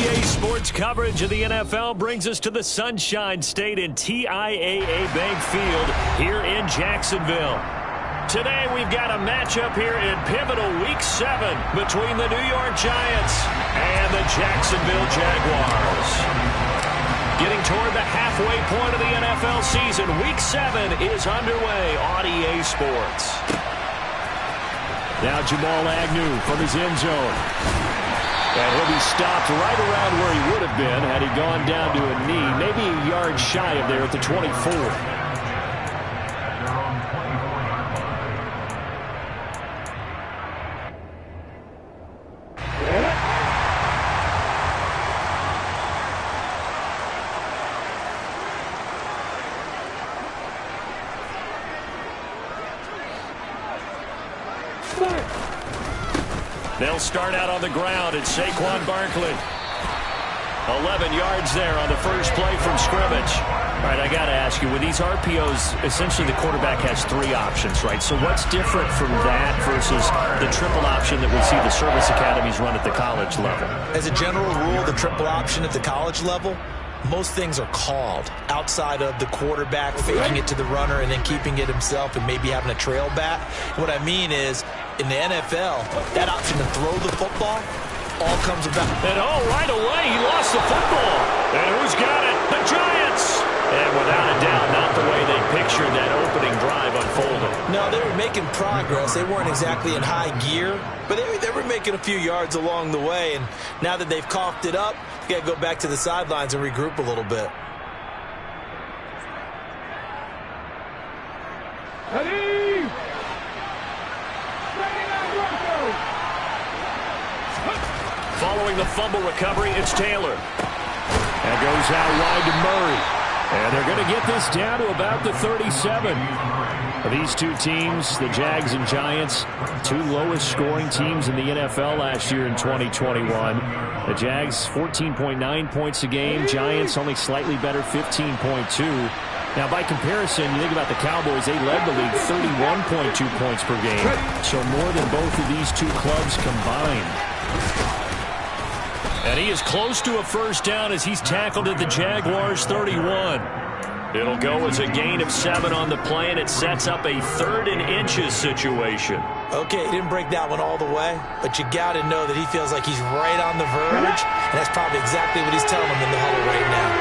EA Sports coverage of the NFL brings us to the Sunshine State in TIAA Bank Field here in Jacksonville. Today we've got a matchup here in pivotal Week 7 between the New York Giants and the Jacksonville Jaguars. Getting toward the halfway point of the NFL season, Week 7 is underway on EA Sports. Now Jamal Agnew from his end zone. And he'll be stopped right around where he would have been had he gone down to a knee, maybe a yard shy of there at the 24. They'll start out on the ground. It's Saquon Barkley. 11 yards there on the first play from scrimmage. All right, I got to ask you, with these RPOs, essentially the quarterback has 3 options, right? So what's different from that versus the triple option that we see the service academies run at the college level? As a general rule, the triple option at the college level, most things are called outside of the quarterback faking it to the runner and then keeping it himself and maybe having a trail back. What I mean is, in the NFL, that option to throw the football all comes about. And right away, he lost the football. And who's got it? The Giants! And without a doubt, not the way they pictured that opening drive unfolding. No, they were making progress. They weren't exactly in high gear, but they were making a few yards along the way. And now that they've coughed it up, you got to go back to the sidelines and regroup a little bit. Following the fumble recovery, it's Taylor. That goes out wide to Murray. And they're going to get this down to about the 37. These two teams, the Jags and Giants, 2 lowest scoring teams in the NFL last year in 2021. The Jags, 14.9 points a game. Giants only slightly better, 15.2. Now, by comparison, you think about the Cowboys, they led the league 31.2 points per game. So more than both of these two clubs combined. And he is close to a first down as he's tackled at the Jaguars' 31. It'll go as a gain of 7 on the play, and it sets up a 3rd and inches situation. Okay, he didn't break that one all the way, but you got to know that he feels like he's right on the verge, and that's probably exactly what he's telling him in the huddle right now.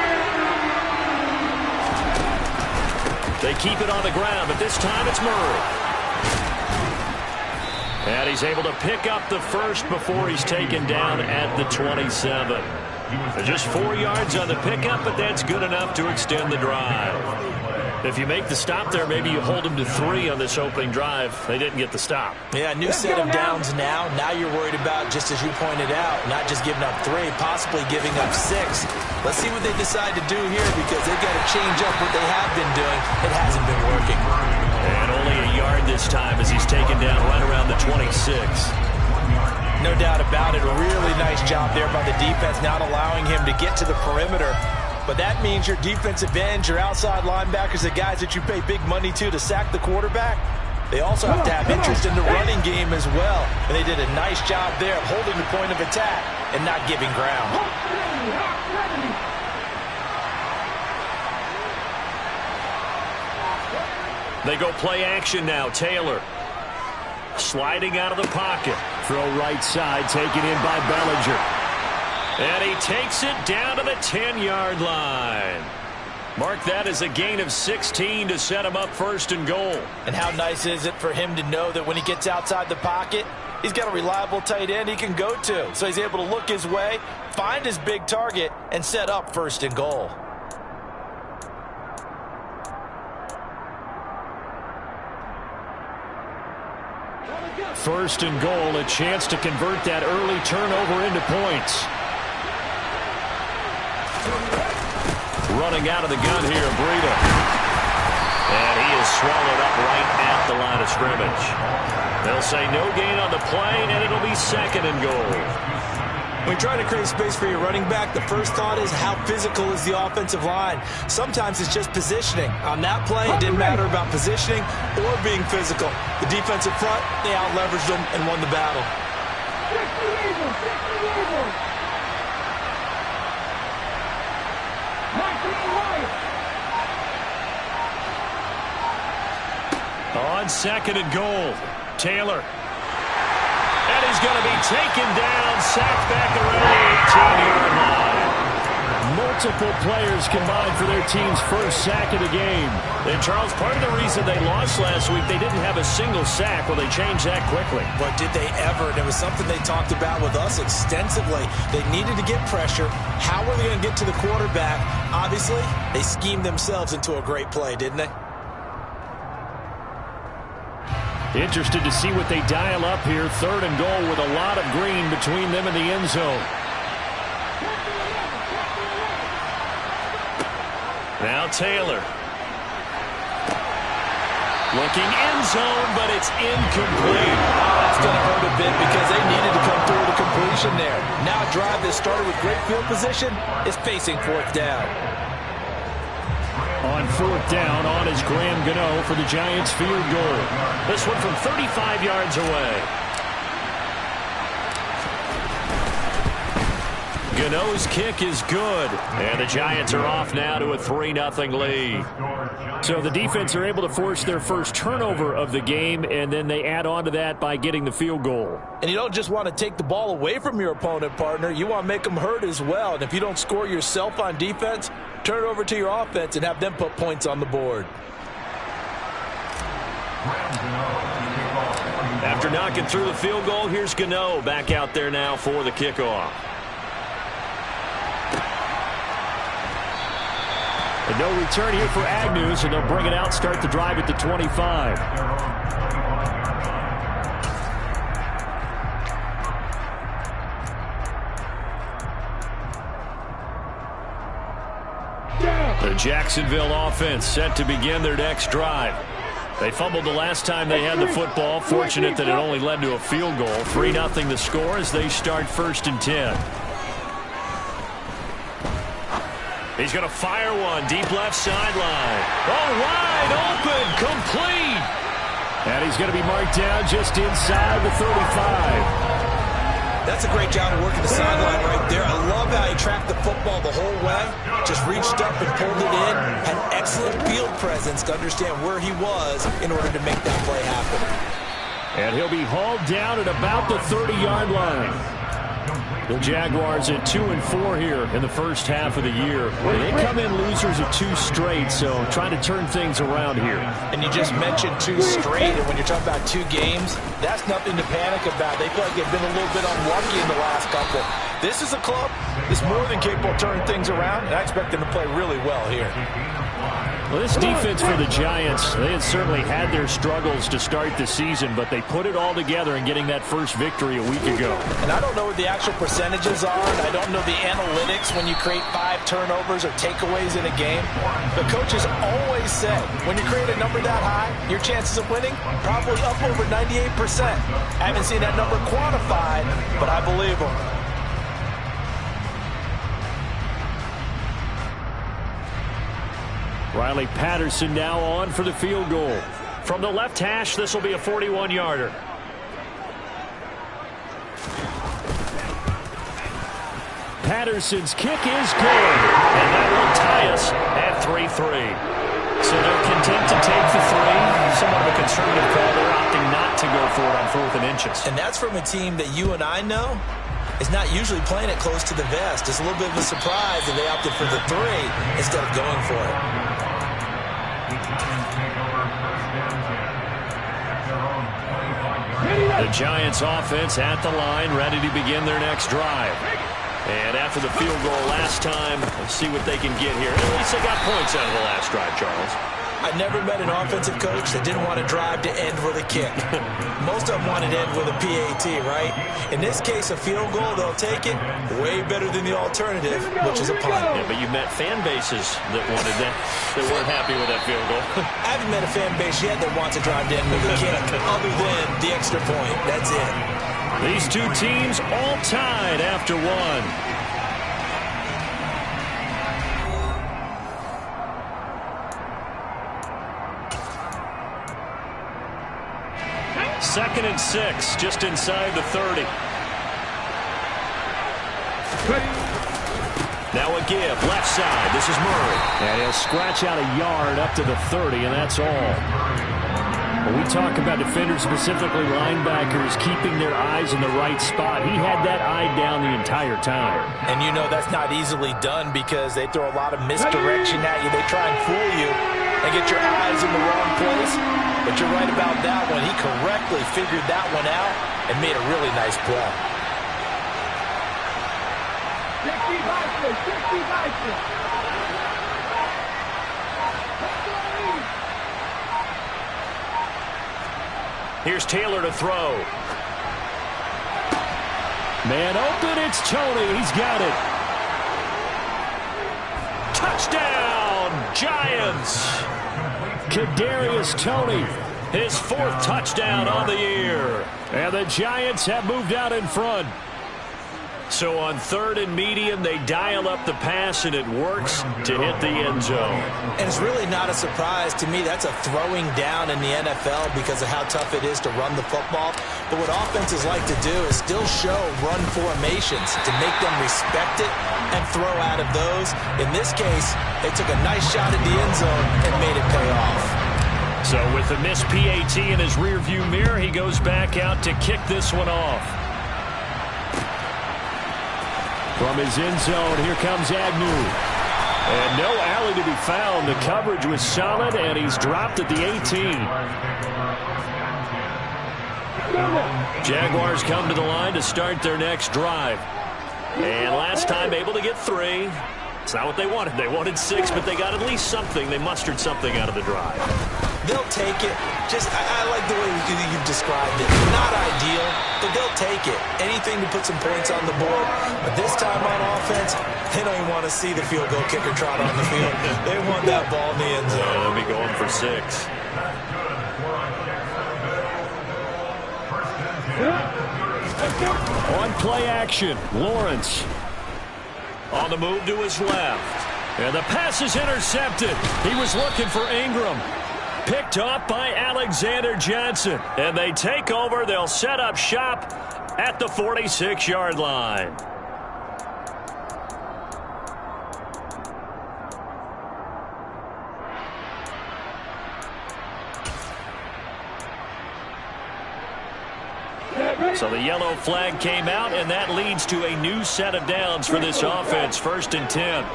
They keep it on the ground, but this time it's Murray. And he's able to pick up the first before he's taken down at the 27. Just 4 yards on the pickup, but that's good enough to extend the drive. If you make the stop there, maybe you hold them to 3 on this opening drive. They didn't get the stop. Yeah, new set of downs now. Now you're worried about, just as you pointed out, not just giving up 3, possibly giving up 6. Let's see what they decide to do here because they've got to change up what they have been doing. It hasn't been working. And only a yard this time as he's taken down right around the 26. No doubt about it. A really nice job there by the defense, not allowing him to get to the perimeter. But that means your defensive ends, your outside linebackers, the guys that you pay big money to sack the quarterback, they also have to have interest in the running game as well. And they did a nice job there of holding the point of attack and not giving ground. They go play action now. Taylor sliding out of the pocket. Throw right side, taken in by Bellinger. And he takes it down to the 10-yard line. Mark that as a gain of 16 to set him up 1st and goal. And how nice is it for him to know that when he gets outside the pocket, he's got a reliable tight end he can go to. So he's able to look his way, find his big target, and set up 1st and goal. First and goal, a chance to convert that early turnover into points. Running out of the gun here, Breida. And he is swallowed up right at the line of scrimmage. They'll say no gain on the play, and it'll be 2nd and goal. When you try to create space for your running back, the first thought is how physical is the offensive line. Sometimes it's just positioning. On that play, it didn't matter about positioning or being physical. The defensive front, they out-leveraged them and won the battle. On 2nd and goal, Taylor. And he's going to be taken down, sacked back around the 18-yard line. Multiple players combined for their team's first sack of the game. And, Charles, part of the reason they lost last week, they didn't have a single sack. Well, they changed that quickly. But did they ever? And it was something they talked about with us extensively. They needed to get pressure. How were they going to get to the quarterback? Obviously, they schemed themselves into a great play, didn't they? Interested to see what they dial up here. 3rd and goal with a lot of green between them and the end zone. Now Taylor. Looking end zone, but it's incomplete. That's going to hurt a bit because they needed to come through with a completion there. Now a drive that started with great field position is facing 4th down. On 4th down, on is Graham Gano for the Giants field goal. This one from 35 yards away. Gano's kick is good. And the Giants are off now to a 3-0 lead. So the defense are able to force their first turnover of the game, and then they add on to that by getting the field goal. And you don't just want to take the ball away from your opponent, partner. You want to make them hurt as well. And if you don't score yourself on defense, turn it over to your offense and have them put points on the board. After knocking through the field goal, here's Gano back out there now for the kickoff. And no return here for Agnew, so they'll bring it out, start the drive at the 25. The Jacksonville offense set to begin their next drive. They fumbled the last time they had the football. Fortunate that it only led to a field goal. 3-0 the score as they start 1st and 10. He's going to fire one deep left sideline. Oh, wide open, complete. And he's going to be marked down just inside the 35. That's a great job of working the sideline right there. I love how he tracked the football the whole way. Just reached up and pulled it in. Had excellent field presence to understand where he was in order to make that play happen. And he'll be hauled down at about the 30-yard line. The Jaguars at 2-4 here in the first half of the year. They come in losers of 2 straight, so trying to turn things around here. And you just mentioned 2 straight, and when you're talking about 2 games, that's nothing to panic about. They feel like they've been a little bit unlucky in the last couple. This is a club that's more than capable of turning things around, and I expect them to play really well here. Well, this defense for the Giants, they had certainly had their struggles to start the season, but they put it all together in getting that first victory a week ago. And I don't know what the actual percentages are, and I don't know the analytics when you create 5 turnovers or takeaways in a game. But coaches always say, when you create a number that high, your chances of winning probably up over 98%. I haven't seen that number quantified, but I believe them. Riley Patterson now on for the field goal. From the left hash, this will be a 41-yarder. Patterson's kick is good, and that will tie us at 3-3. So they're content to take the 3. Somewhat of a conservative call. They're opting not to go for it on 4th and inches. And that's from a team that you and I know is not usually playing it close to the vest. It's a little bit of a surprise that they opted for the 3 instead of going for it. The Giants offense at the line, ready to begin their next drive. And after the field goal last time, let's see what they can get here. At least they got points out of the last drive, Charles. I never met an offensive coach that didn't want to drive to end with a kick. Most of them wanted to end with a PAT, right? In this case, a field goal, they'll take it. Way better than the alternative, which is a punt. Yeah, but you met fan bases that wanted that, that weren't happy with that field goal. I haven't met a fan base yet that wants to drive to end with a kick, other than the extra point. That's it. These 2 teams all tied after 1. 2nd and 6, just inside the 30. Now a give, left side. This is Murray. And he'll scratch out a yard up to the 30, and that's all. When we talk about defenders, specifically linebackers, keeping their eyes in the right spot, he had that eye down the entire time. And you know that's not easily done because they throw a lot of misdirection at you. They try and fool you and get your eyes in the wrong place. But you're right about that one. He correctly figured that one out and made a really nice play. Here's Taylor to throw. Man open, it's Tony. He's got it. Touchdown, Giants. Kadarius Toney, his 4th touchdown on the year. And the Giants have moved out in front. So on 3rd and medium, they dial up the pass, and it works to hit the end zone. And it's really not a surprise to me. That's a throwing down in the NFL because of how tough it is to run the football. But what offenses like to do is still show run formations to make them respect it and throw out of those. In this case, they took a nice shot at the end zone and made it pay off. So with the missed PAT in his rearview mirror, he goes back out to kick this one off. From his end zone, here comes Agnew. And no alley to be found. The coverage was solid, and he's dropped at the 18. Jaguars come to the line to start their next drive. And last time able to get 3. It's not what they wanted. They wanted 6, but they got at least something. They mustered something out of the drive. They'll take it. I like the way you've described it. Not ideal, but they'll take it. Anything to put some points on the board. But this time on offense, they don't even want to see the field goal kicker trot on the field. They want that ball in the end zone. Yeah, they'll be going for 6. On play action, Lawrence. On the move to his left. And the pass is intercepted. He was looking for Ingram. Picked off by Alexander Johnson. And they take over. They'll set up shop at the 46-yard line. So the yellow flag came out, and that leads to a new set of downs for this offense. 1st and 10.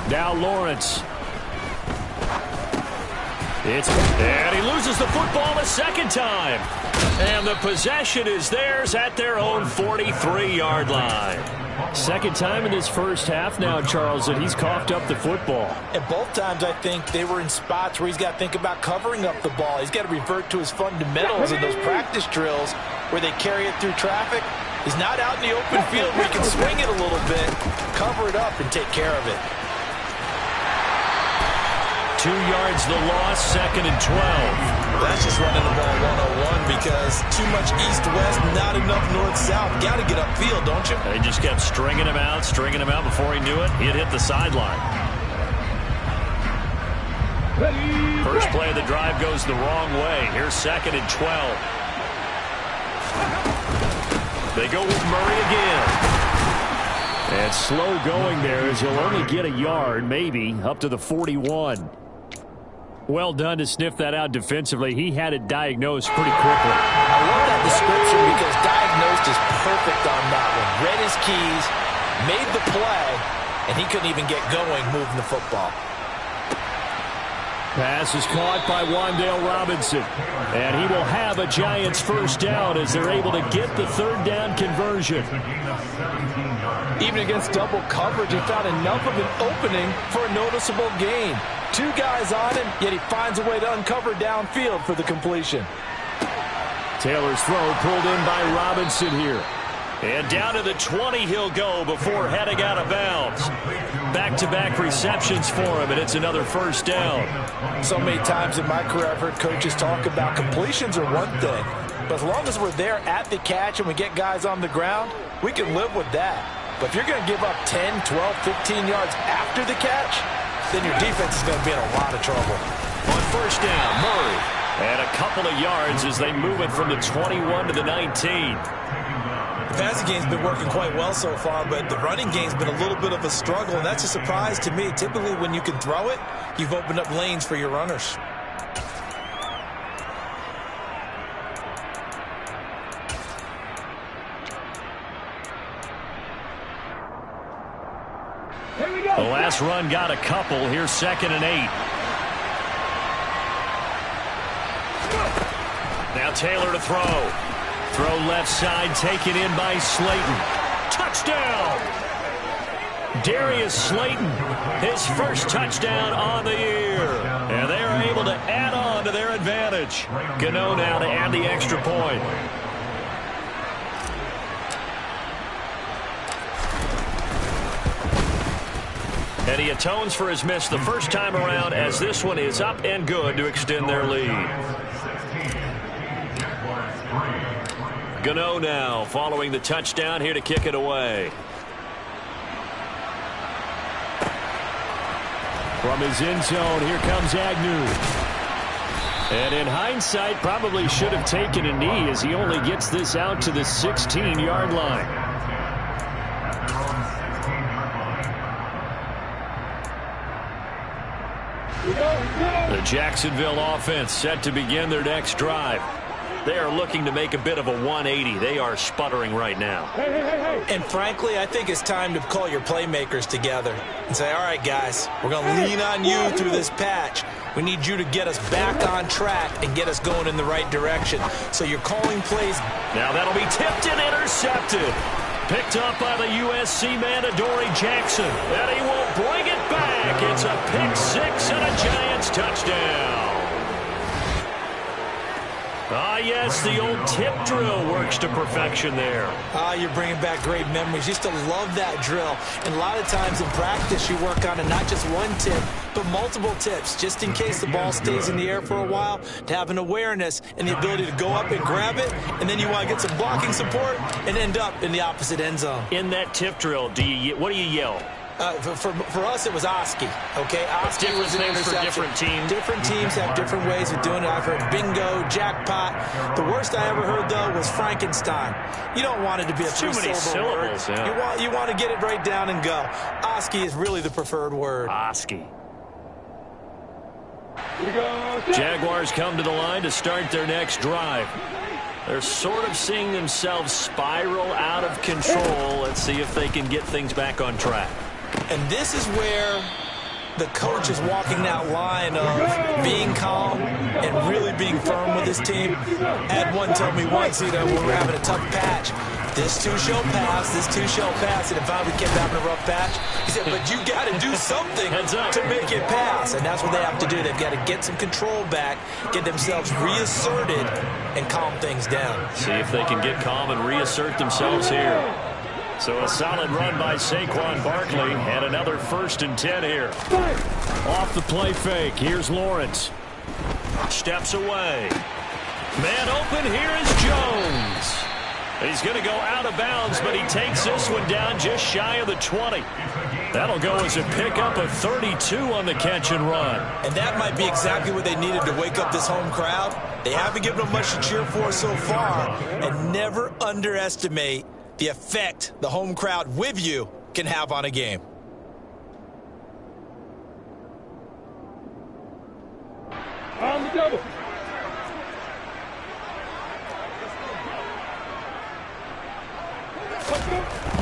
Now Lawrence. And he loses the football a second time. And the possession is theirs at their own 43-yard line. Second time in this first half now, Charles, that he's coughed up the football. And both times I think they were in spots where he's got to think about covering up the ball. He's got to revert to his fundamentals in those practice drills where they carry it through traffic. He's not out in the open field where he can swing it a little bit, cover it up, and take care of it. 2 yards the loss, 2nd and 12. That's just running the ball 101 because too much east-west, not enough north-south. Got to get upfield, don't you? They just kept stringing him out before he knew it. He had hit the sideline. First play of the drive goes the wrong way. Here's 2nd and 12. They go with Murray again. And slow going there as he'll only get a yard, maybe, up to the 41. Well done to sniff that out defensively. He had it diagnosed pretty quickly. I love that description because diagnosed is perfect on that one. Read his keys, made the play, and he couldn't even get going moving the football. Pass is caught by Wan'Dale Robinson. And he will have a Giants first down as they're able to get the 3rd down conversion. Even against double coverage, he found enough of an opening for a noticeable gain. 2 guys on him, yet he finds a way to uncover downfield for the completion. Taylor's throw pulled in by Robinson here. And down to the 20 he'll go before heading out of bounds. Back-to-back receptions for him, and it's another first down. So many times in my career I've heard coaches talk about completions are one thing. But as long as we're there at the catch and we get guys on the ground, we can live with that. But if you're going to give up 10, 12, 15 yards after the catch, then your defense is going to be in a lot of trouble. On first down, Murray. And a couple of yards as they move it from the 21 to the 19. The passing game's been working quite well so far, but the running game's been a little bit of a struggle, and that's a surprise to me. Typically, when you can throw it, you've opened up lanes for your runners. The last run got a couple. Here's 2nd and 8. Now Taylor to throw. Throw left side, taken in by Slayton. Touchdown! Darius Slayton, his first touchdown on the year. And they are able to add on to their advantage. Gano now to add the extra point. And he atones for his miss the first time around, as this one is up and good to extend their lead. Gano now following the touchdown, here to kick it away. From his end zone, here comes Agnew. And in hindsight, probably should have taken a knee, as he only gets this out to the 16-yard line. The Jacksonville offense set to begin their next drive. They are looking to make a bit of a 180. They are sputtering right now. And frankly, I think it's time to call your playmakers together and say, all right, guys, we're going to lean on you through this patch. We need you to get us back on track and get us going in the right direction. So you're calling plays. Now that'll be tipped and intercepted. Picked up by the USC man, Adoree Jackson. And he will bring it back. It's a pick six and a Giants touchdown. Ah, yes, the old tip drill works to perfection there. Ah, you're bringing back great memories. Used to love that drill. And a lot of times in practice, you work on it, not just one tip, but multiple tips, just in case the ball stays in the air for a while, to have an awareness and the ability to go up and grab it, and then you want to get some blocking support and end up in the opposite end zone. In that tip drill, what do you yell? For us, it was Oski, okay? Oski was an names for interception. different teams. Different teams have different ways of doing it. I've heard bingo, jackpot. The worst I ever heard, though, was Frankenstein. You don't want it to be a too many syllables. Word. Yeah. You want to get it right down and go. Oski is really the preferred word. Oski. Jaguars come to the line to start their next drive. They're sort of seeing themselves spiral out of control. Let's see if they can get things back on track. And this is where the coach is walking that line of being calm and really being firm with his team. Had one tell me once, when we were having a tough patch, this too shall pass, this too shall pass. And if we kept having a rough patch, he said, but you got to do something to make it pass. And that's what they have to do. They've got to get some control back, get themselves reasserted, and calm things down. See if they can get calm and reassert themselves here. So a solid run by Saquon Barkley, and another 1st and 10 here. Off the play fake, here's Lawrence. Steps away. Man open, here is Jones. He's going to go out of bounds, but he takes this one down just shy of the 20. That'll go as a pickup of 32 on the catch and run. And that might be exactly what they needed to wake up this home crowd. They haven't given them much to cheer for so far, and never underestimate the effect the home crowd with you can have on a game. On the double.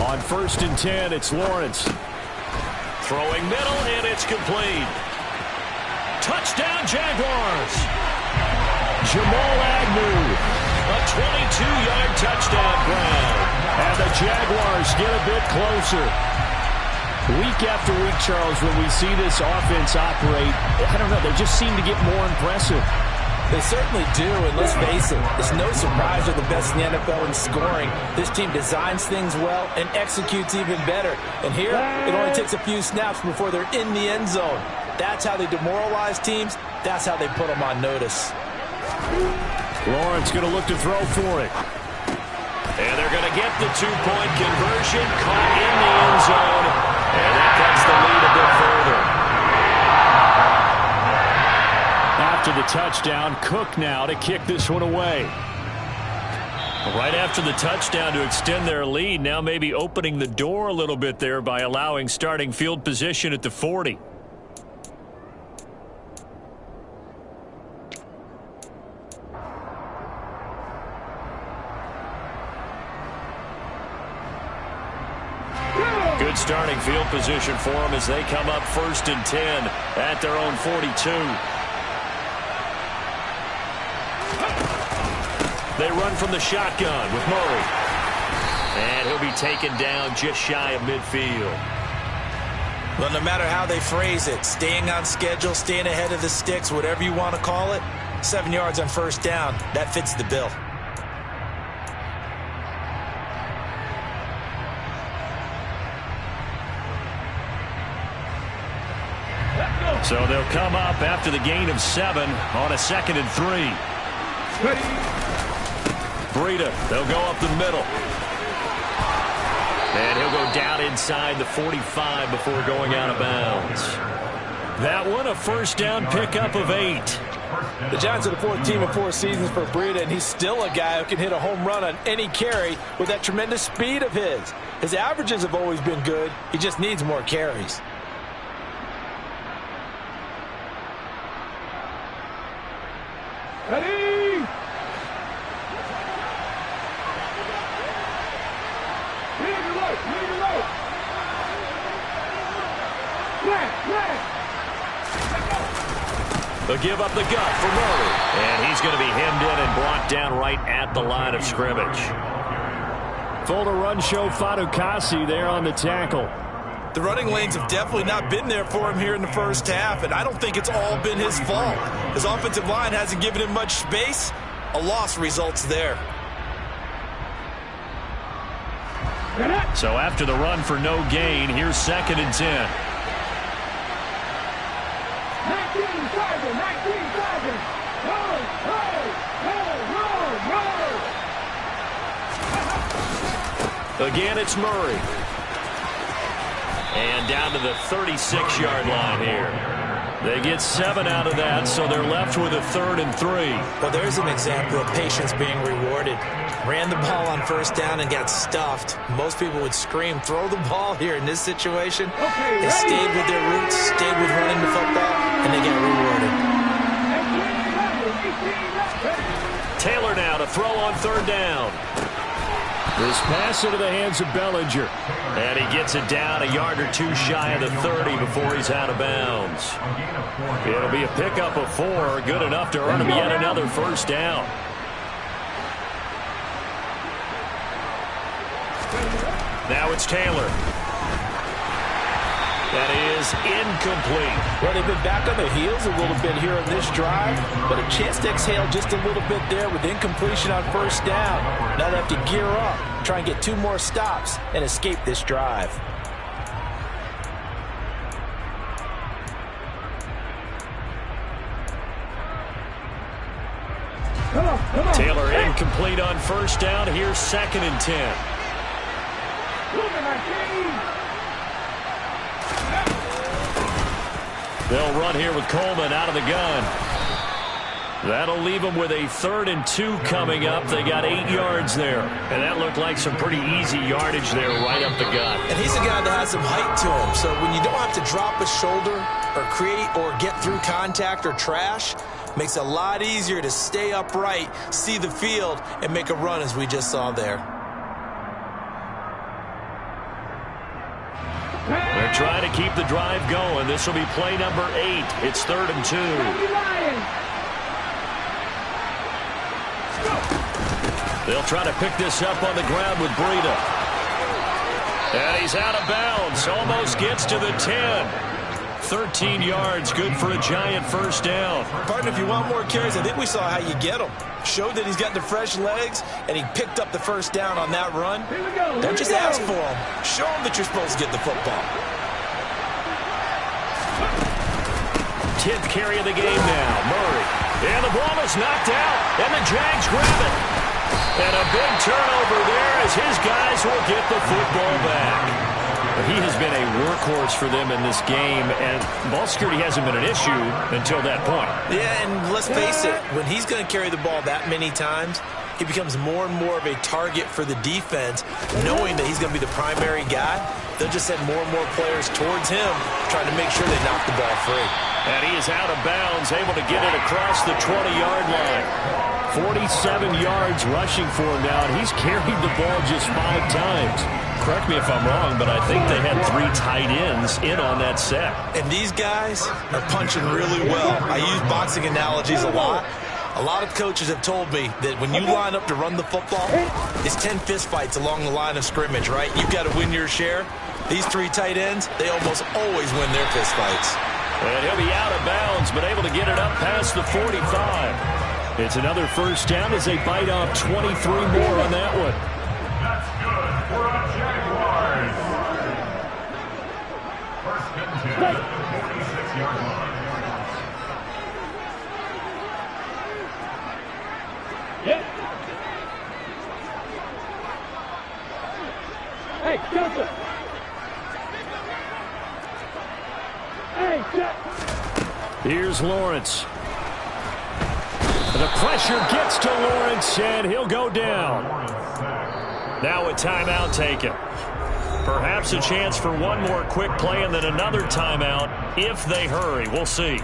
On 1st and 10, it's Lawrence. Throwing middle, and it's complete. Touchdown, Jaguars. Jamal Agnew, a 22-yard touchdown grab. And the Jaguars get a bit closer. Week after week, Charles, when we see this offense operate, I don't know, they just seem to get more impressive. They certainly do, and let's face it, it's no surprise they're the best in the NFL in scoring. This team designs things well and executes even better. And here, it only takes a few snaps before they're in the end zone. That's how they demoralize teams. That's how they put them on notice. Lawrence going to look to throw for it. And they're going to get the two-point conversion, caught in the end zone, and that cuts the lead a bit further. After the touchdown, Cook now to kick this one away. Right after the touchdown to extend their lead, now maybe opening the door a little bit there by allowing starting field position at the 40. Good starting field position for them as they come up 1st and 10 at their own 42. They run from the shotgun with Murray. And he'll be taken down just shy of midfield. Well, no matter how they phrase it, staying on schedule, staying ahead of the sticks, whatever you want to call it, 7 yards on 1st down, that fits the bill. So they'll come up after the gain of 7 on a 2nd and 3. Breida, they'll go up the middle. And he'll go down inside the 45 before going out of bounds. That one, a 1st down pickup of 8. The Giants are the 4th team in 4 seasons for Breida, and he's still a guy who can hit a home run on any carry with that tremendous speed of his. His averages have always been good. He just needs more carries. Ready? They'll give up the gut for Murray. And he's going to be hemmed in and brought down right at the line of scrimmage. Full to run show Fadukasi there on the tackle. The running lanes have definitely not been there for him here in the 1st half, and I don't think it's all been his fault. His offensive line hasn't given him much space. A loss results there. So after the run for no gain, here's 2nd and 10. 19 Again, it's Murray. And down to the 36-yard line here. They get 7 out of that, so they're left with a 3rd and 3. Well, there's an example of patience being rewarded. Ran the ball on 1st down and got stuffed. Most people would scream, throw the ball here in this situation. They stayed with their roots, stayed with running the football, and they got rewarded. Taylor now to throw on 3rd down. This pass into the hands of Bellinger. And he gets it down a yard or 2 shy of the 30 before he's out of bounds. It'll be a pickup of 4, good enough to earn him yet another 1st down. Now it's Taylor. That is incomplete. Well, they've been back on their heels a little bit here on this drive, but a chance to exhale just a little bit there with incompletion on 1st down. Now they have to gear up, try and get 2 more stops, and escape this drive. Taylor incomplete on 1st down. Here's 2nd and 10. They'll run here with Coleman out of the gun. That'll leave them with a 3rd and 2 coming up. They got 8 yards there. And that looked like some pretty easy yardage there right up the gut. And he's a guy that has some height to him. So when you don't have to drop a shoulder or create or get through contact or trash, makes it a lot easier to stay upright, see the field, and make a run as we just saw there. They're trying to keep the drive going. This will be play number 8. It's 3rd and 2. They'll try to pick this up on the ground with Breida. And he's out of bounds. Almost gets to the 10. 13 yards, good for a Giant 1st down. Partner, if you want more carries, I think we saw how you get them. Showed that he's got the fresh legs, and he picked up the 1st down on that run. Don't just ask for them. Show them that you're supposed to get the football. 10th carry of the game now. Murray. And the ball is knocked out, and the Jags grab it. And a big turnover there as his guys will get the football back. He has been a workhorse for them in this game, and ball security hasn't been an issue until that point. Yeah, and let's face it, when he's going to carry the ball that many times, he becomes more and more of a target for the defense, knowing that he's going to be the primary guy. They'll just send more and more players towards him, trying to make sure they knock the ball free. And he is out of bounds, able to get it across the 20-yard line. 47 yards rushing for him now, and he's carried the ball just 5 times. Correct me if I'm wrong, but I think they had 3 tight ends in on that set. And these guys are punching really well. I use boxing analogies a lot. A lot of coaches have told me that when you line up to run the football, it's 10 fistfights along the line of scrimmage, right? You've got to win your share. These 3 tight ends, they almost always win their fistfights. And he'll be out of bounds, but able to get it up past the 45. It's another first down as they bite off 23 more on that one. That's good for a Jaguars. First and 10 at the 46-yard line. Yep. Hey, Joseph. Hey, Jack. Here's Lawrence. The pressure gets to Lawrence, and he'll go down. Now a timeout taken. Perhaps a chance for one more quick play and then another timeout if they hurry. We'll see.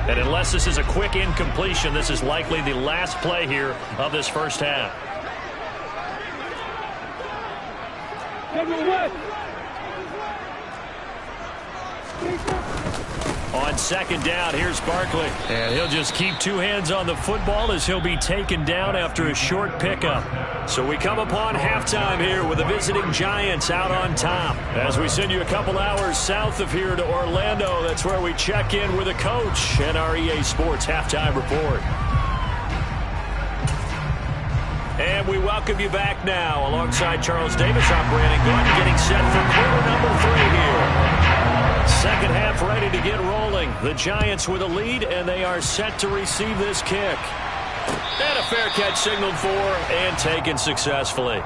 And unless this is a quick incompletion, this is likely the last play here of this first half. On second down, here's Barkley. And he'll just keep 2 hands on the football as he'll be taken down after a short pickup. So we come upon halftime here with the visiting Giants out on top. As we send you a couple hours south of here to Orlando, that's where we check in with the coach and our EA Sports Halftime Report. And we welcome you back now. Alongside Charles Davis, I'm Brandon Gordon, getting set for quarter number 3 here. Second half ready to get rolling. The Giants with a lead, and they are set to receive this kick. And a fair catch signaled for and taken successfully.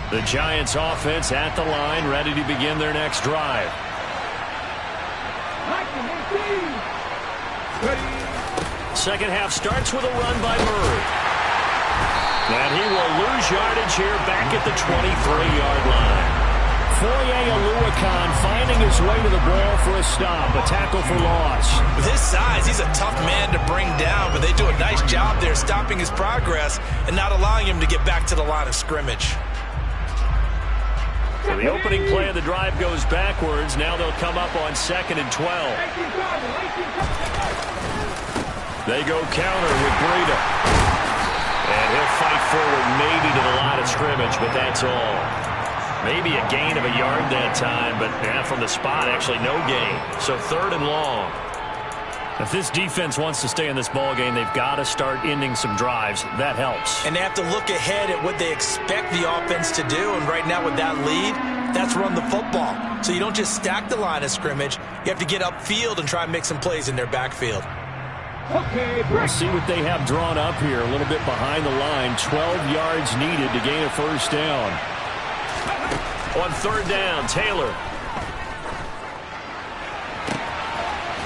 The Giants offense at the line, ready to begin their next drive. Second half starts with a run by Murray. And he will lose yardage here back at the 23-yard line. Foye Oluokun finding his way to the ball for a stop, a tackle for loss. With his size, he's a tough man to bring down, but they do a nice job there stopping his progress and not allowing him to get back to the line of scrimmage. So the opening play of the drive goes backwards. Now they'll come up on 2nd and 12. They go counter with Breida. And he'll fight forward maybe to the line of scrimmage, but that's all. Maybe a gain of a yard that time, but from the spot, actually no gain. So 3rd and long. If this defense wants to stay in this ball game, they've got to start ending some drives. That helps. And they have to look ahead at what they expect the offense to do. And right now with that lead, that's run the football. So you don't just stack the line of scrimmage. You have to get upfield and try and make some plays in their backfield. Okay, we'll see what they have drawn up here. A little bit behind the line. 12 yards needed to gain a first down. On 3rd down, Taylor.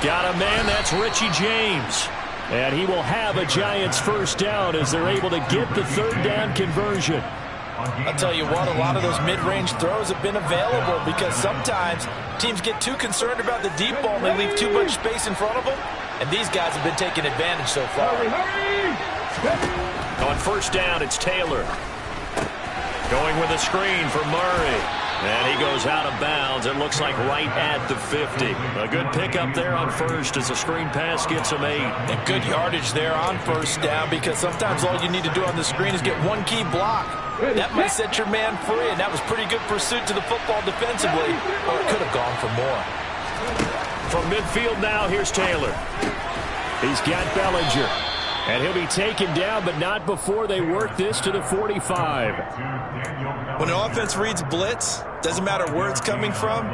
Got a man, that's Richie James. And he will have a Giants first down as they're able to get the 3rd down conversion. I'll tell you what, a lot of those mid-range throws have been available because sometimes teams get too concerned about the deep ball and they leave too much space in front of them. And these guys have been taking advantage so far. On 1st down, it's Taylor. Going with a screen for Murray. And he goes out of bounds. It looks like right at the 50. A good pickup there on 1st as the screen pass gets him 8. And good yardage there on 1st down because sometimes all you need to do on the screen is get one key block. That might set your man free, and that was pretty good pursuit to the football defensively, or it could have gone for more. From midfield now, here's Taylor. He's got Bellinger. And he'll be taken down, but not before they work this to the 45. When an offense reads blitz, doesn't matter where it's coming from,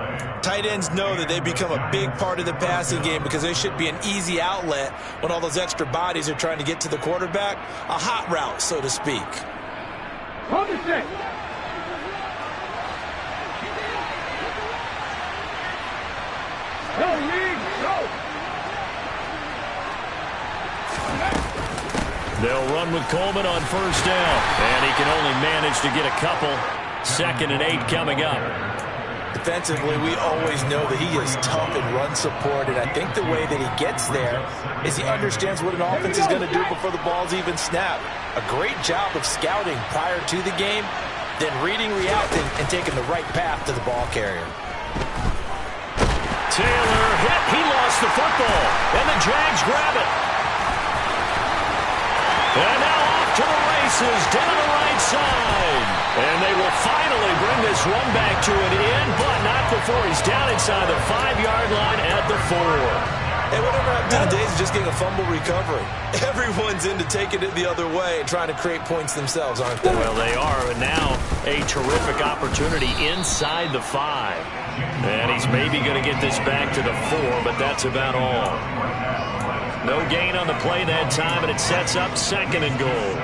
tight ends know that they become a big part of the passing game because they should be an easy outlet when all those extra bodies are trying to get to the quarterback. A hot route, so to speak. Hold the stick. Go, Lee, go. They'll run with Coleman on first down. And he can only manage to get a couple. 2nd and 8 coming up. Defensively, we always know that he is tough in run support, and I think the way that he gets there is he understands what an offense is going to do before the ball's even snapped. A great job of scouting prior to the game, then reading, reacting, and taking the right path to the ball carrier. Taylor hit. He lost the football, and the Jags grab it. And now off to the races down the right side. And they will finally bring this one back to an end, but not before he's down inside the 5-yard line at the 4. Hey, whatever happened to the days of just getting a fumble recovery? Everyone's into taking it the other way and trying to create points themselves, aren't they? Well, they are, and now a terrific opportunity inside the 5. And he's maybe going to get this back to the 4, but that's about all. No gain on the play that time, and it sets up 2nd and goal.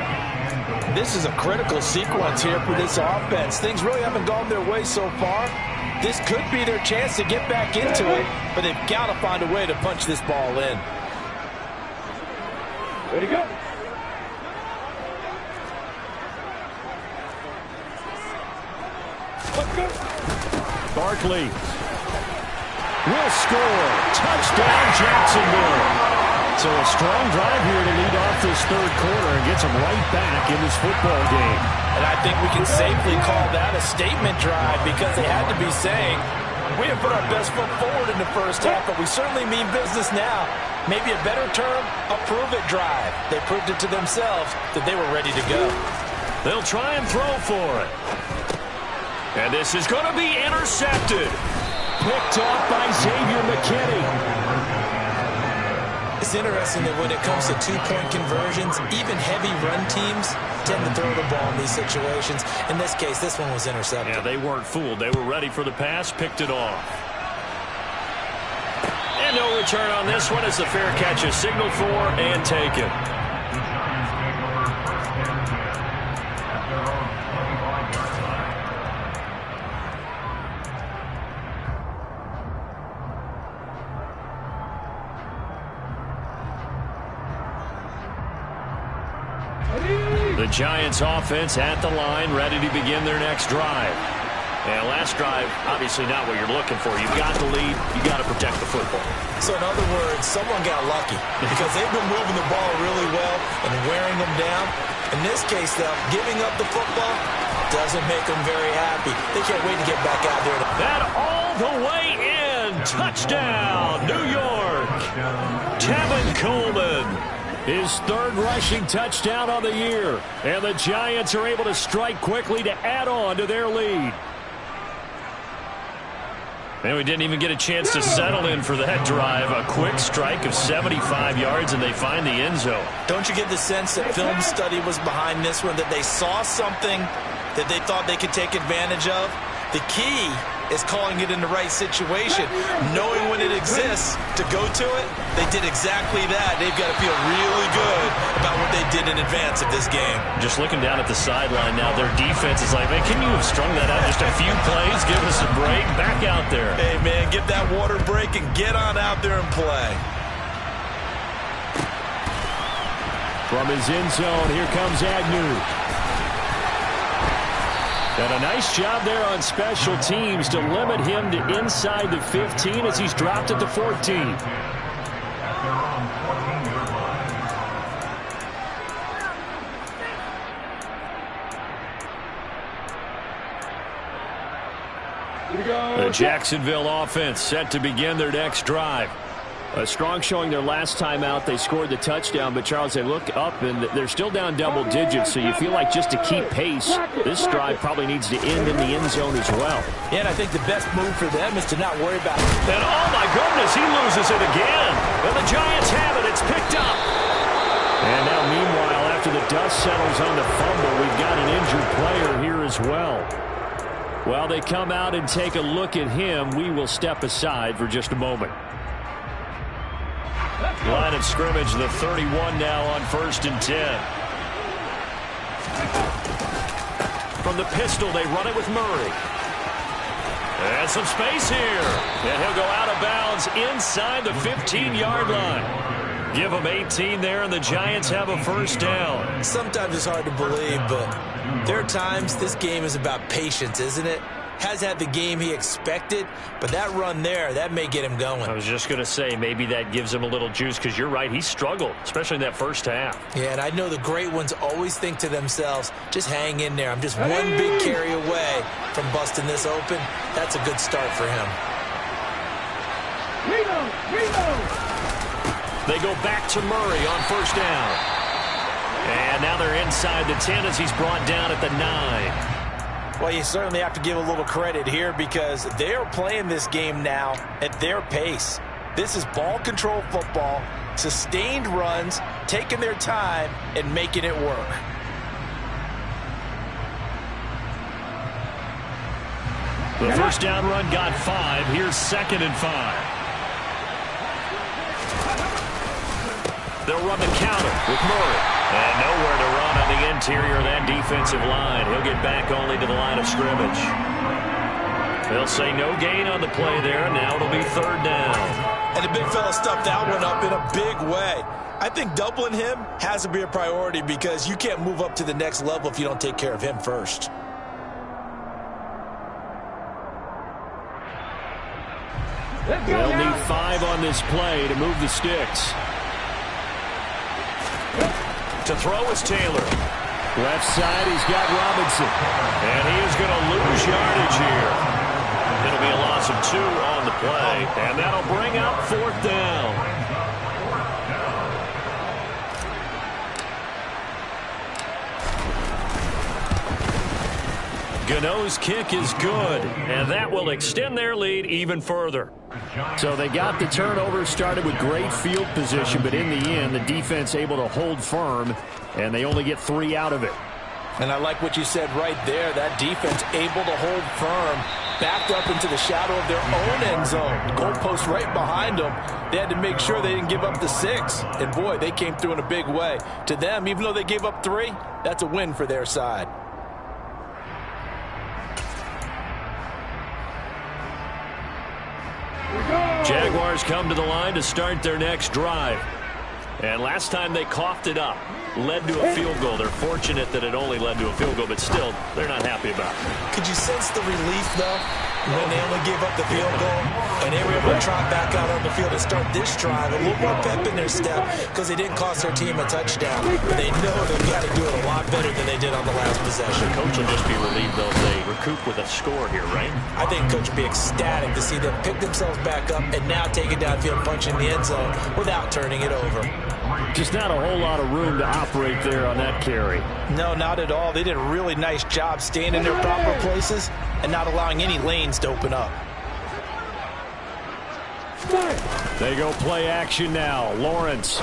This is a critical sequence here for this offense. Things really haven't gone their way so far. This could be their chance to get back into it, but they've got to find a way to punch this ball in. Ready to go. Let's go. Barkley will score. Touchdown, Jacksonville. So a strong drive here to lead off this 3rd quarter and gets them right back in this football game. And I think we can safely call that a statement drive because they had to be saying, we have put our best foot forward in the first half, but we certainly mean business now. Maybe a better term, a prove-it drive. They proved it to themselves that they were ready to go. They'll try and throw for it. And this is going to be intercepted. Picked off by Xavier McKinney. It's interesting that when it comes to 2-point conversions, even heavy run teams tend to throw the ball in these situations. In this case, this one was intercepted. Yeah, they weren't fooled. They were ready for the pass, picked it off. And no return on this one as the fair catch is signaled for and taken. The Giants offense at the line, ready to begin their next drive. And last drive, obviously not what you're looking for. You've got the lead. You've got to protect the football. So in other words, someone got lucky because they've been moving the ball really well and wearing them down. In this case, though, giving up the football doesn't make them very happy. They can't wait to get back out there. That all the way in. Touchdown, New York. Tevin Coleman. His 3rd rushing touchdown on the year. And the Giants are able to strike quickly to add on to their lead. And we didn't even get a chance to settle in for that drive. A quick strike of 75 yards, and they find the end zone. Don't you get the sense that film study was behind this one, that they saw something that they thought they could take advantage of? The key is calling it in the right situation, knowing when it exists to go to it. They did exactly that. They've got to feel really good about what they did in advance of this game. Just looking down at the sideline now, their defense is like, man, can you have strung that out just a few plays? Give us a break. Back out there. Hey, man, give that water break and get on out there and play. From his end zone, here comes Agnew. And a nice job there on special teams to limit him to inside the 15 as he's dropped at the 14. The Jacksonville offense set to begin their next drive. A strong showing their last time out. They scored the touchdown, but, Charles, they look up, and they're still down double digits, so you feel like just to keep pace, this drive probably needs to end in the end zone as well. Yeah, and I think the best move for them is to not worry about it. And, oh, my goodness, he loses it again. And the Giants have it. It's picked up. And now, meanwhile, after the dust settles on the fumble, we've got an injured player here as well. While they come out and take a look at him, we will step aside for just a moment. Line of scrimmage, the 31 now on 1st and 10. From the pistol, they run it with Murray. And some space here. And he'll go out of bounds inside the 15-yard line. Give them 18 there, and the Giants have a first down. Sometimes it's hard to believe, but there are times this game is about patience, isn't it? Has had the game he expected, but that run there, that may get him going. I was just going to say, maybe that gives him a little juice, because you're right, he struggled, especially in that first half. Yeah, and I know the great ones always think to themselves, just hang in there. I'm just one big carry away from busting this open. That's a good start for him. They go back to Murray on first down. And now they're inside the 10 as he's brought down at the 9. Well, you certainly have to give a little credit here because they're playing this game now at their pace. This is ball control football, sustained runs, taking their time, and making it work. The first down run got 5. Here's 2nd and 5. They'll run the counter with Murray. And nowhere to run on the interior of that defensive line. He'll get back only to the line of scrimmage. They'll say no gain on the play there. Now it'll be 3rd down. And the big fella stuffed that one up in a big way. I think doubling him has to be a priority because you can't move up to the next level if you don't take care of him first. They'll need 5 on this play to move the sticks. To throw is Taylor. Left side, he's got Robinson. And he is going to lose yardage here. It'll be a loss of 2 on the play. And that'll bring up 4th down. Gano's kick is good. And that will extend their lead even further. So they got the turnover, started with great field position, but in the end, the defense able to hold firm, and they only get 3 out of it. And I like what you said right there. That defense able to hold firm, backed up into the shadow of their own end zone. Goalpost right behind them. They had to make sure they didn't give up the 6. And, boy, they came through in a big way. To them, even though they gave up 3, that's a win for their side. Jaguars come to the line to start their next drive. And last time they coughed it up, led to a field goal. They're fortunate that it only led to a field goal, but still, they're not happy about it. Could you sense the relief, though, when they only gave up the field goal and they were able to trot back out on the field and start this drive? A little more pep in their step because they didn't cost their team a touchdown. But they know they've got to do it a lot better than they did on the last possession. The coach will just be relieved, though, they recoup with a score here, right? I think coach will be ecstatic to see them pick themselves back up and now take it downfield, punch in the end zone without turning it over. Just not a whole lot of room to operate there on that carry. No, not at all. They did a really nice job staying in their proper places and not allowing any lanes to open up. They go play action now. Lawrence.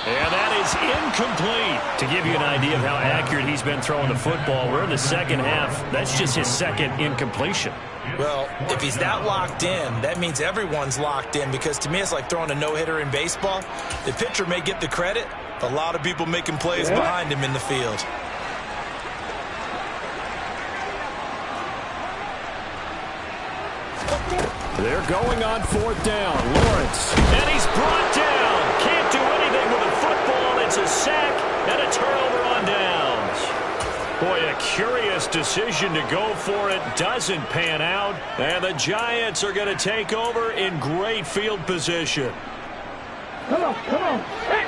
And that is incomplete. To give you an idea of how accurate he's been throwing the football, we're in the second half. That's just his 2nd incompletion. Well, if he's that locked in, that means everyone's locked in because to me it's like throwing a no-hitter in baseball. The pitcher may get the credit, but a lot of people making plays behind him in the field. They're going on 4th down. Lawrence. And he's brought down. Can't do anything with a football. It's a sack and a turnover on downs. Boy, a curious decision to go for it. Doesn't pan out. And the Giants are going to take over in great field position. Come on, come on. Hey.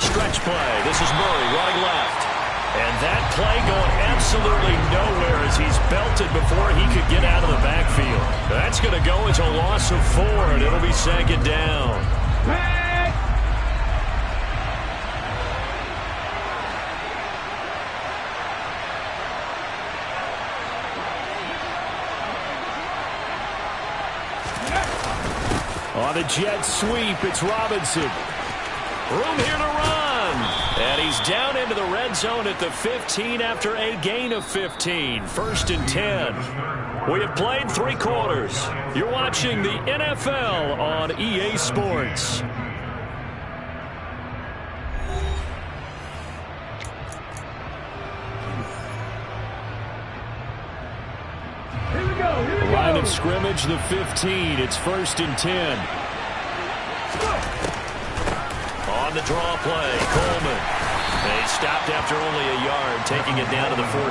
Stretch play. This is Murray running left. And that play going absolutely nowhere as he's belted before he could get out of the backfield. That's going to go as a loss of 4, and it'll be 2nd down. On the jet sweep, it's Robinson. Room here to run. And he's down into the red zone at the 15 after a gain of 15. 1st and 10. We have played 3 quarters. You're watching the NFL on EA Sports. Line of scrimmage, the 15. It's 1st and 10. On the draw play, Coleman. And he stopped after only a yard, taking it down to the 14.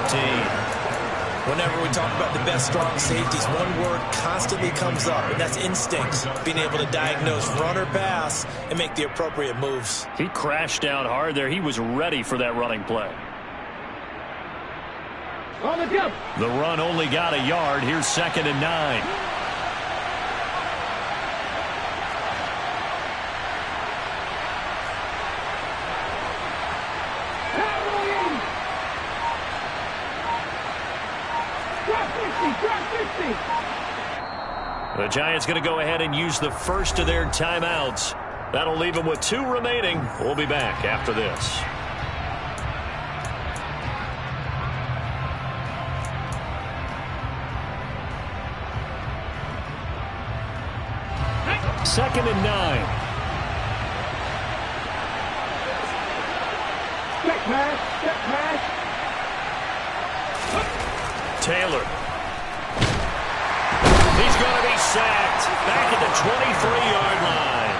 Whenever we talk about the best strong safeties, one word constantly comes up, and that's instincts. Being able to diagnose run or pass and make the appropriate moves. He crashed down hard there. He was ready for that running play. On the jump. The run only got a yard. Here's 2nd and 9. The Giants going to go ahead and use the first of their timeouts. That'll leave them with 2 remaining. We'll be back after this. Second and 9. Check pass. Check pass. Taylor. He's going to be sacked back at the 23-yard line.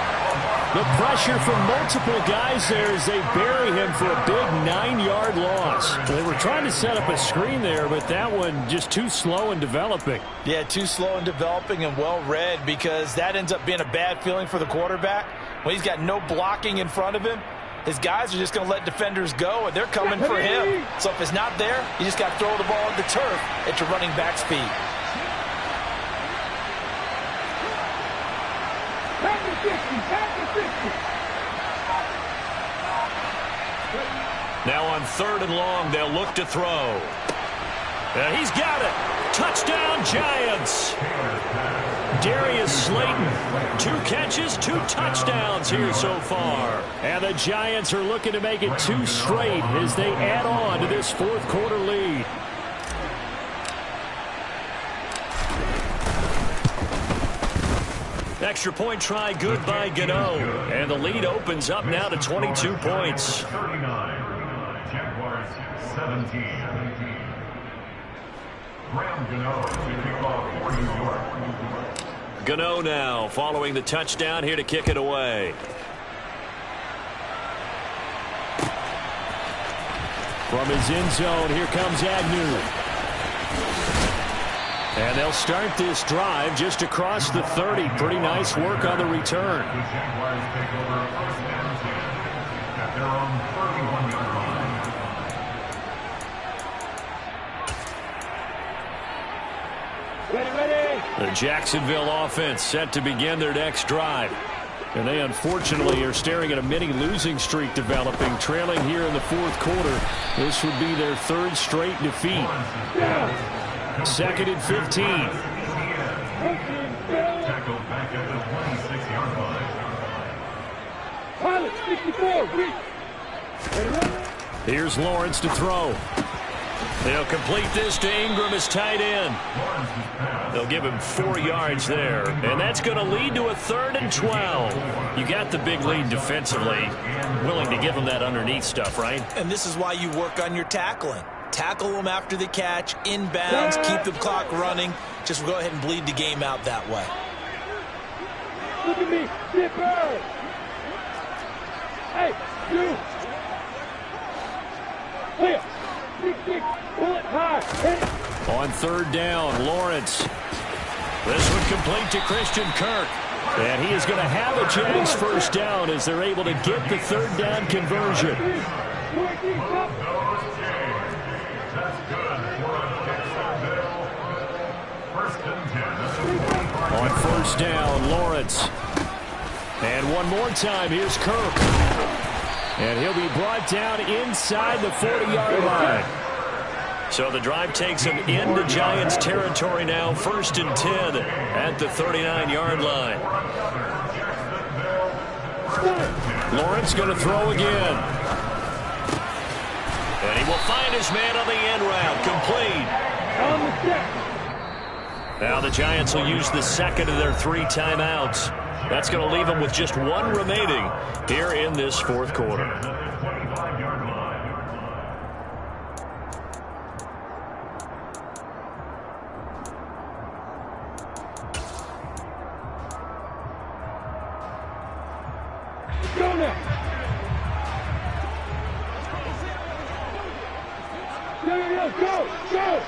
The pressure from multiple guys there as they bury him for a big 9-yard loss. They were trying to set up a screen there, but that one just too slow in developing. Yeah, too slow in developing and well read, because that ends up being a bad feeling for the quarterback. When he's got no blocking in front of him, his guys are just going to let defenders go, and they're coming for him. So if it's not there, you just got to throw the ball at the turf at your running back speed. Now on 3rd and long, they'll look to throw. And he's got it. Touchdown, Giants. Darius Slayton, 2 catches, 2 touchdowns here so far. And the Giants are looking to make it 2 straight as they add on to this 4th quarter lead. Extra point try good by Gano. And the lead opens up now to 22 points. 39. Jaguars 17. Graham Gano to kick off for New York. Gano now following the touchdown here to kick it away. From his end zone, here comes Agnew. And they'll start this drive just across the 30. Pretty nice work on the return. The Jaguars take over 1st and 10 at their own 31-yard line. Ready. The Jacksonville offense set to begin their next drive. And they unfortunately are staring at a mini losing streak developing, trailing here in the 4th quarter. This would be their 3rd straight defeat. 2nd and 15. Tackled back at the 26-yard line. Pilot, 64. Here's Lawrence to throw. They'll complete this to Ingram as tight end. They'll give him 4 yards there. And that's going to lead to a 3rd and 12. You got the big lead defensively. Willing to give him that underneath stuff, right? And this is why you work on your tackling. Tackle them after the catch, inbounds, keep the clock running. Just go ahead and bleed the game out that way. Look at me, Jaybird. Hey, you. Clear. Kick, pull it high. Hit it. On 3rd down, Lawrence. This one complete to Christian Kirk. And he is going to have a Jags 1st down as they're able to get the 3rd down conversion. That's good for a Jacksonville 1st and 10. On 1st down, Lawrence. And one more time, here's Kirk. And he'll be brought down inside the 40-yard line. So the drive takes him into Giants territory now. 1st and 10 at the 39-yard line. Lawrence going to throw again. And he will find his man on the end route. Complete. Now the Giants will use the second of their 3 timeouts. That's going to leave them with just 1 remaining here in this 4th quarter. Go now. Go.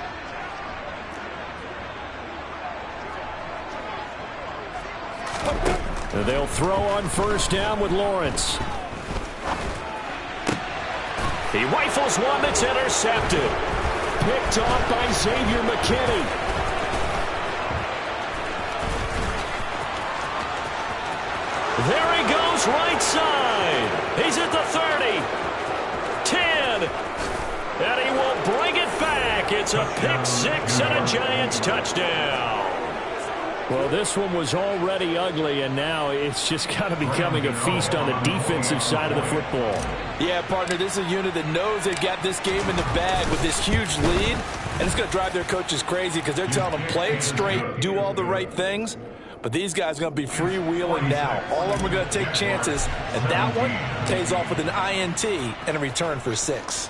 They'll throw on 1st down with Lawrence. He rifles one that's intercepted. Picked off by Xavier McKinney. There he goes, right side. He's at the 30. 10. And he will bring it back. It's a pick 6 and a Giants touchdown. Well, this one was already ugly, and now it's just kind of becoming a feast on the defensive side of the football. Yeah, partner, this is a unit that knows they've got this game in the bag with this huge lead, and it's going to drive their coaches crazy because they're telling them play it straight, do all the right things, but these guys are going to be freewheeling now. All of them are going to take chances, and that one pays off with an INT and a return for 6.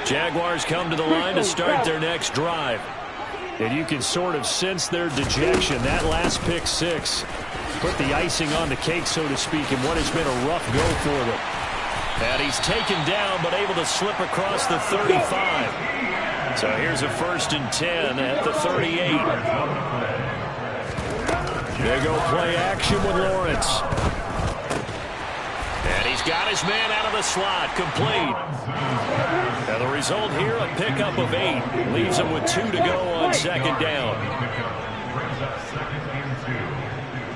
Jaguars come to the line to start their next drive. And you can sort of sense their dejection. That last pick 6 put the icing on the cake, so to speak, in what has been a rough go for them. And he's taken down, but able to slip across the 35. So here's a 1st and 10 at the 38. They go play action with Lawrence. And he's got his man out of the slot, complete. And the result here, a pickup of 8. Leaves him with 2 to go on 2nd down. Brings up 2nd and 2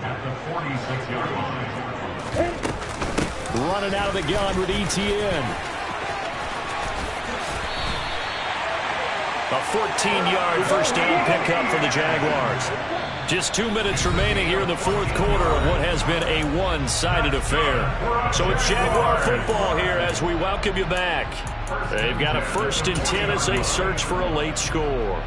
at the 46-yard line. Running out of the gun with Etienne. A 14-yard 1st down pickup for the Jaguars. Just 2 minutes remaining here in the 4th quarter of what has been a one-sided affair. So it's Jaguar football here as we welcome you back. They've got a 1st and 10 as they search for a late score.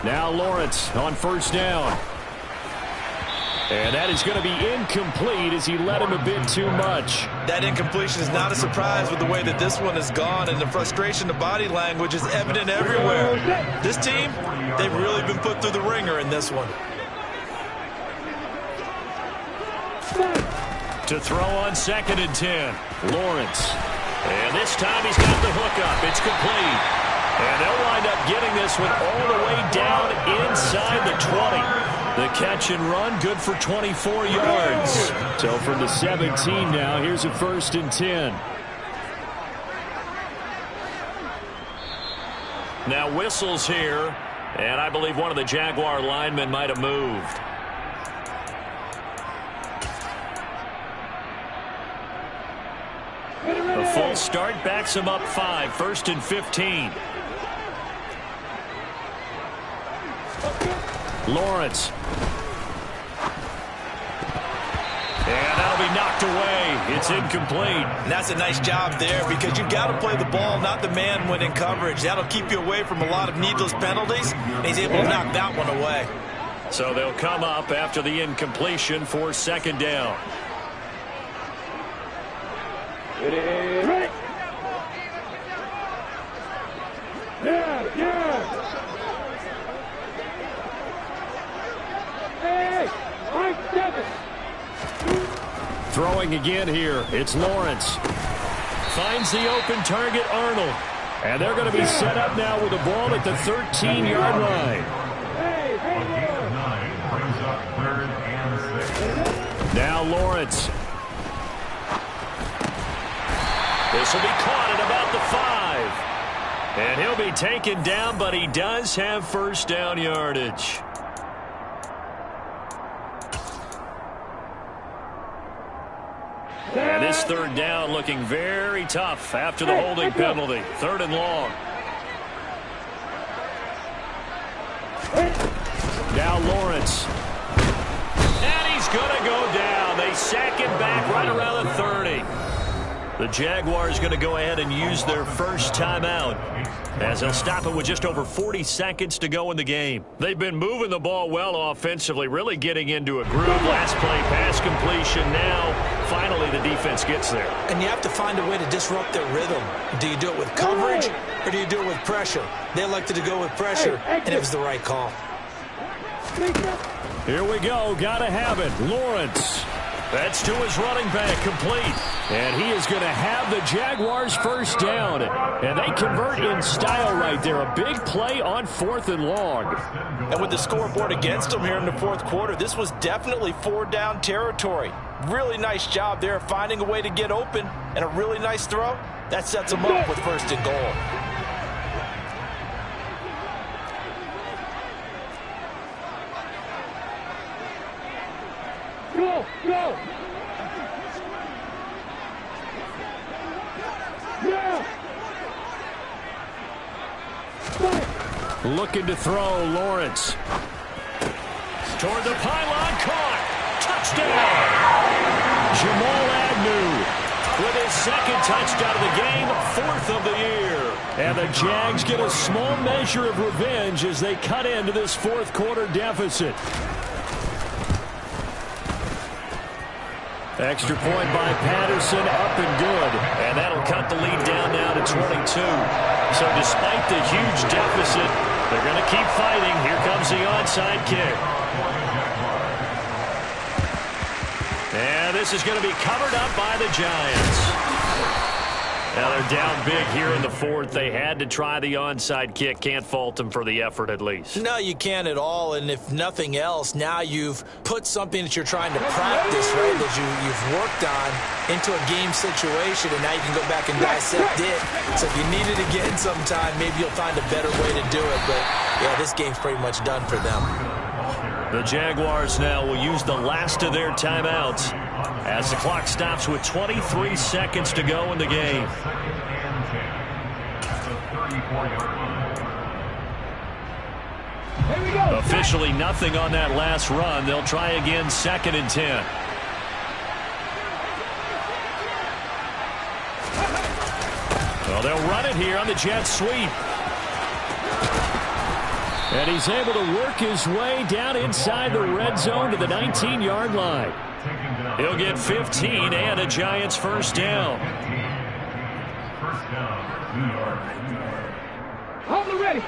Now Lawrence on 1st down. And that is going to be incomplete as he led him a bit too much. That incompletion is not a surprise with the way that this one has gone, and the frustration, the body language is evident everywhere. This team, they've really been put through the ringer in this one. To throw on 2nd and 10, Lawrence. And this time he's got the hook up. It's complete. And they'll wind up getting this one all the way down inside the 20. The catch and run, good for 24 yards. So from the 17 now, here's a 1st and 10. Now whistles here, and I believe one of the Jaguar linemen might have moved. A full start backs him up 5, 1st and 15. Lawrence. And that'll be knocked away. It's incomplete. And that's a nice job there because you've got to play the ball, not the man when in coverage. That'll keep you away from a lot of needless penalties. And he's able to knock that one away. So they'll come up after the incompletion for 2nd down. Throwing again here. It's Lawrence. Finds the open target, Arnold. And they're going to be set up now with the ball at the 13-yard line. Lawrence. This will be caught at about the 5. And he'll be taken down, but he does have first down yardage. And this third down looking very tough after the holding penalty. 3rd and long. Now Lawrence. And he's going to go down. They sack him back right around the 30. The Jaguars going to go ahead and use their first timeout as they'll stop it with just over 40 seconds to go in the game. They've been moving the ball well offensively, really getting into a groove. Last play, pass completion. Now, finally, the defense gets there. And you have to find a way to disrupt their rhythm. Do you do it with coverage or do you do it with pressure? They elected to go with pressure, and it was the right call. Here we go. Got to have it. Lawrence. That's to his running back, complete. And he is going to have the Jaguars first down. And they convert in style right there. A big play on 4th and long. And with the scoreboard against them here in the 4th quarter, this was definitely 4-down territory. Really nice job there finding a way to get open, and a really nice throw. That sets them up with 1st and goal. Go! Go! Yeah! Looking to throw, Lawrence. Toward the pylon, caught. Touchdown! Jamal Agnew with his 2nd touchdown of the game, 4th of the year. And the Jags get a small measure of revenge as they cut into this 4th quarter deficit. Extra point by Patterson, up and good. And that'll cut the lead down now to 22. So despite the huge deficit, they're going to keep fighting. Here comes the onside kick. And this is going to be covered up by the Giants. Now they're down big here in the 4th. They had to try the onside kick. Can't fault them for the effort at least. No, you can't at all. And if nothing else, now you've put something that you're trying to practice, right, that you've worked on into a game situation, and now you can go back and dissect it. So if you need it again sometime, maybe you'll find a better way to do it. But, yeah, this game's pretty much done for them. The Jaguars now will use the last of their timeouts as the clock stops with 23 seconds to go in the game. Officially nothing on that last run. They'll try again, 2nd and 10. Well, they'll run it here on the jet sweep. And he's able to work his way down inside the red zone to the 19-yard line. He'll get 15 and a Giants first down. Hold it ready.